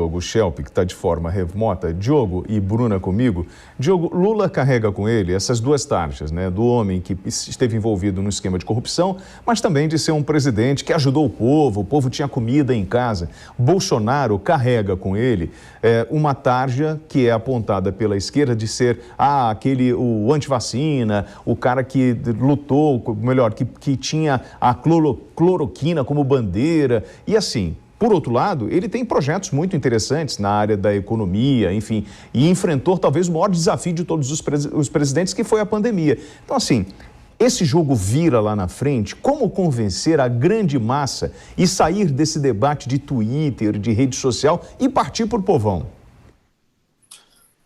Diogo Schelp, que está de forma remota. Diogo e Bruna comigo. Diogo, Lula carrega com ele essas duas tarjas, né? Do homem que esteve envolvido no esquema de corrupção, mas também de ser um presidente que ajudou o povo tinha comida em casa. Bolsonaro carrega com ele uma tarja que é apontada pela esquerda de ser o antivacina, o cara que lutou, melhor, que tinha a cloroquina como bandeira e assim. Por outro lado, ele tem projetos muito interessantes na área da economia, enfim, e enfrentou talvez o maior desafio de todos os presidentes, que foi a pandemia. Então, assim, esse jogo vira lá na frente, como convencer a grande massa e sair desse debate de Twitter, de rede social e partir por povão?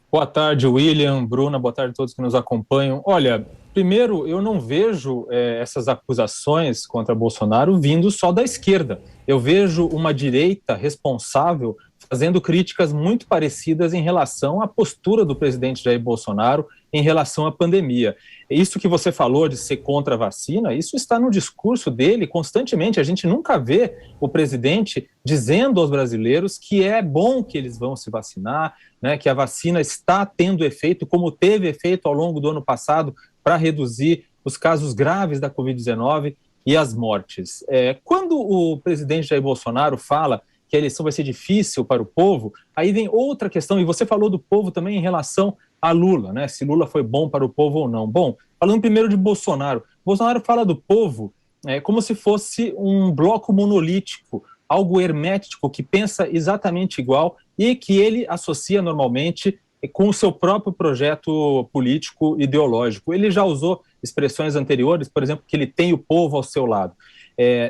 Boa tarde, William, Bruna, boa tarde a todos que nos acompanham. Olha, primeiro, eu não vejo essas acusações contra Bolsonaro vindo só da esquerda. Eu vejo uma direita responsável fazendo críticas muito parecidas em relação à postura do presidente Jair Bolsonaro em relação à pandemia. Isso que você falou de ser contra a vacina, isso está no discurso dele constantemente. A gente nunca vê o presidente dizendo aos brasileiros que é bom que eles vão se vacinar, né, que a vacina está tendo efeito, como teve efeito ao longo do ano passado, para reduzir os casos graves da Covid-19 e as mortes. Quando o presidente Jair Bolsonaro fala que a eleição vai ser difícil para o povo, aí vem outra questão, e você falou do povo também em relação a Lula, né? Se Lula foi bom para o povo ou não. Bom, falando primeiro de Bolsonaro, Bolsonaro fala do povo como se fosse um bloco monolítico, algo hermético, que pensa exatamente igual e que ele associa normalmente com o seu próprio projeto político ideológico. Ele já usou expressões anteriores, por exemplo, que ele tem o povo ao seu lado.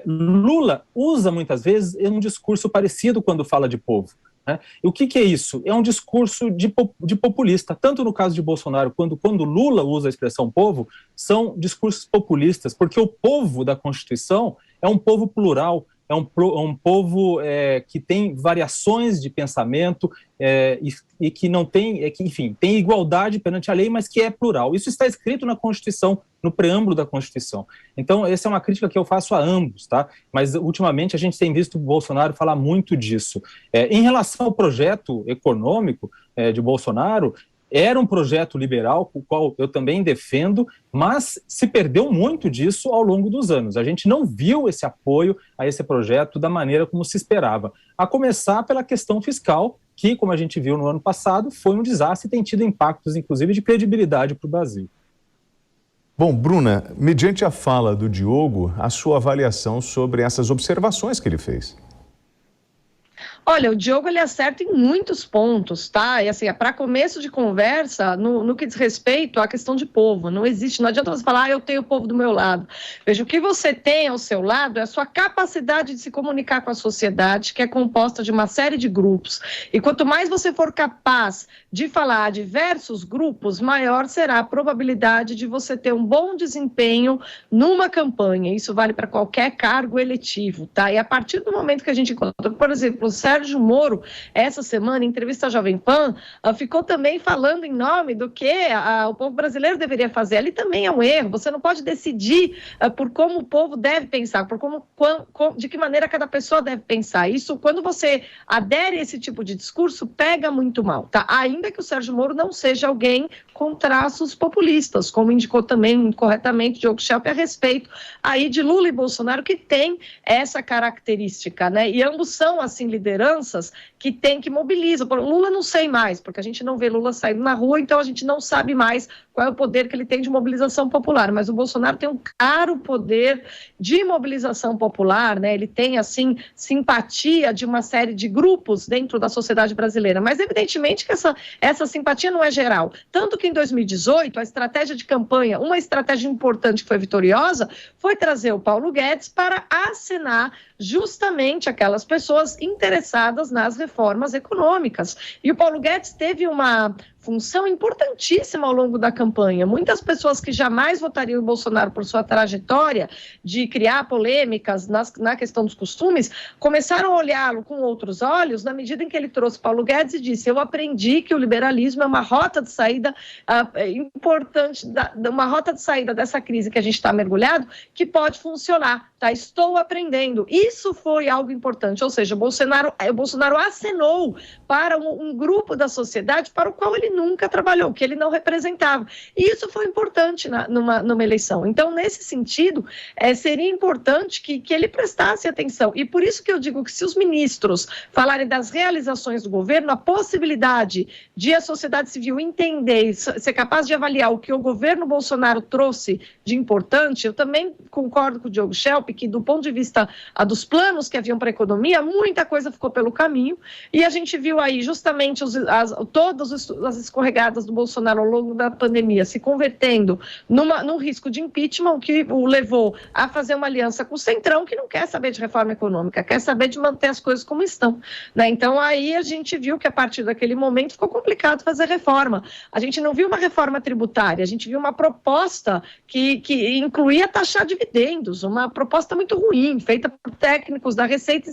Lula usa muitas vezes um discurso parecido quando fala de povo, né? E o que é isso? É um discurso de populista, tanto no caso de Bolsonaro, quando Lula usa a expressão povo, são discursos populistas, porque o povo da Constituição é um povo plural, é um povo que tem variações de pensamento e que não tem, enfim, tem igualdade perante a lei, mas que é plural. Isso está escrito na Constituição, no preâmbulo da Constituição. Então, essa é uma crítica que eu faço a ambos, tá? Mas, ultimamente, a gente tem visto o Bolsonaro falar muito disso. Em relação ao projeto econômico de Bolsonaro, era um projeto liberal, o qual eu também defendo, mas se perdeu muito disso ao longo dos anos. A gente não viu esse apoio a esse projeto da maneira como se esperava. A começar pela questão fiscal, que, como a gente viu no ano passado, foi um desastre e tem tido impactos, inclusive, de credibilidade para o Brasil. Bom, Bruna, mediante a fala do Diogo, a sua avaliação sobre essas observações que ele fez? Olha, o Diogo, ele acerta em muitos pontos, tá? E assim, para começo de conversa, no que diz respeito à questão de povo, não adianta você falar, eu tenho o povo do meu lado. Veja, o que você tem ao seu lado é a sua capacidade de se comunicar com a sociedade, que é composta de uma série de grupos. E quanto mais você for capaz de falar a diversos grupos, maior será a probabilidade de você ter um bom desempenho numa campanha. Isso vale para qualquer cargo eletivo, tá? E a partir do momento que a gente encontra, por exemplo, o Sérgio Moro, essa semana, em entrevista à Jovem Pan, ficou também falando em nome do que o povo brasileiro deveria fazer. Ali também é um erro. Você não pode decidir por como o povo deve pensar, de que maneira cada pessoa deve pensar. Isso, quando você adere a esse tipo de discurso, pega muito mal, tá? Ainda que o Sérgio Moro não seja alguém com traços populistas, como indicou também corretamente Diogo Schelp a respeito aí de Lula e Bolsonaro, que tem essa característica, né? E ambos são, assim, lideranças que mobilizam. Lula não sei mais, porque a gente não vê Lula saindo na rua, então a gente não sabe mais qual é o poder que ele tem de mobilização popular, mas o Bolsonaro tem um claro poder de mobilização popular, né? Ele tem, assim, simpatia de uma série de grupos dentro da sociedade brasileira, mas evidentemente que essa simpatia não é geral. Tanto que em 2018, a estratégia de campanha, uma estratégia importante que foi vitoriosa, foi trazer o Paulo Guedes para acenar justamente aquelas pessoas interessadas nas reformas econômicas. E o Paulo Guedes teve uma função importantíssima ao longo da campanha. Muitas pessoas que jamais votariam em Bolsonaro por sua trajetória de criar polêmicas na questão dos costumes, começaram a olhá-lo com outros olhos na medida em que ele trouxe Paulo Guedes e disse: eu aprendi que o liberalismo é uma rota de saída importante, uma rota de saída dessa crise que a gente está mergulhado, que pode funcionar. Tá? Estou aprendendo. Isso foi algo importante, ou seja, Bolsonaro acenou para um grupo da sociedade para o qual ele nunca trabalhou, que ele não representava. E isso foi importante numa eleição. Então, nesse sentido, seria importante que ele prestasse atenção. E por isso que eu digo que se os ministros falarem das realizações do governo, a possibilidade de a sociedade civil entender, ser capaz de avaliar o que o governo Bolsonaro trouxe de importante, eu também concordo com o Diogo Schelp, que do ponto de vista dos planos que haviam para a economia, muita coisa ficou pelo caminho, e a gente viu aí justamente todas as escorregadas do Bolsonaro ao longo da pandemia se convertendo num risco de impeachment, que o levou a fazer uma aliança com o Centrão, que não quer saber de reforma econômica, quer saber de manter as coisas como estão, né? Então aí a gente viu que a partir daquele momento ficou complicado fazer reforma. A gente não viu uma reforma tributária, a gente viu uma proposta que incluía taxar dividendos, uma proposta muito ruim, feita por técnicos da Receita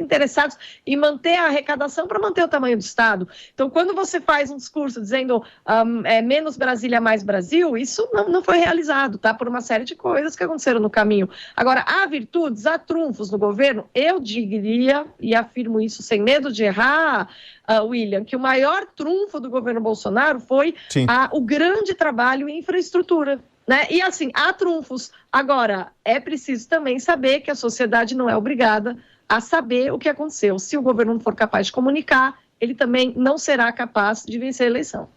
interessados em manter a arrecadação para manter o tamanho do Estado. Então, quando você faz um discurso dizendo menos Brasília, mais Brasil, isso não foi realizado, tá? Por uma série de coisas que aconteceram no caminho. Agora, há virtudes, há trunfos no governo, eu diria, e afirmo isso sem medo de errar, William, que o maior trunfo do governo Bolsonaro foi o grande trabalho em infraestrutura. Né? E assim, há trunfos. Agora, é preciso também saber que a sociedade não é obrigada a saber o que aconteceu. Se o governo não for capaz de comunicar, ele também não será capaz de vencer a eleição.